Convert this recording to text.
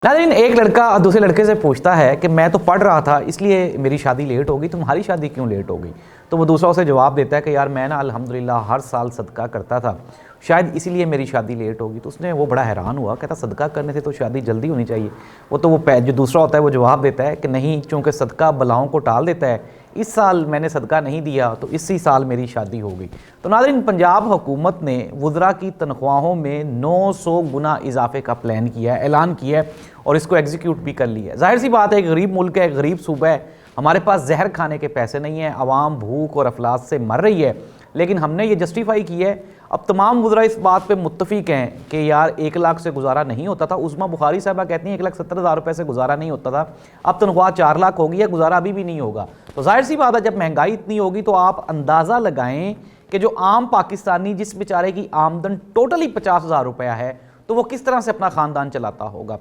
नाज़रीन, एक लड़का दूसरे लड़के से पूछता है कि मैं तो पढ़ रहा था इसलिए मेरी शादी लेट हो गई, तुम्हारी शादी क्यों लेट हो गई। तो वो दूसरा उसे जवाब देता है कि यार मैं ना अल्हम्दुलिल्लाह हर साल सदका करता था, शायद इसीलिए मेरी शादी लेट होगी। तो उसने वो बड़ा हैरान हुआ, कहता सदका करने से तो शादी जल्दी होनी चाहिए। वो जो दूसरा होता है वो जवाब देता है कि नहीं, चूँकि सदका बलाओं को टाल देता है, इस साल मैंने सदका नहीं दिया तो इसी साल मेरी शादी हो गई। तो नाज़रीन, पंजाब हुकूमत ने वुज़रा की तनख्वाहों में 900 गुना इजाफे का प्लान किया है, ऐलान किया है और इसको एग्जीक्यूट भी कर लिया है। जाहिर सी बात है, एक गरीब मुल्क है, एक गरीब सूबा है, हमारे पास जहर खाने के पैसे नहीं हैं, आवाम भूख और अफलास से मर रही है। लेकिन हमने ये जस्टिफाई किया है। अब तमाम वुज़रा इस बात पे मुत्तफ़िक हैं कि यार 1 लाख से गुजारा नहीं होता था। उस्मा बुखारी साहबा कहती हैं 1,70,000 रुपये से गुजारा नहीं होता था, अब तनख्वाह 4 लाख हो गई है, गुजारा अभी भी नहीं होगा। तो जाहिर सी बात है, जब महंगाई इतनी होगी तो आप अंदाज़ा लगाएं कि जो आम पाकिस्तानी, जिस बेचारे की आमदन टोटली 50,000 रुपया है, तो वो किस तरह से अपना ख़ानदान चलाता होगा।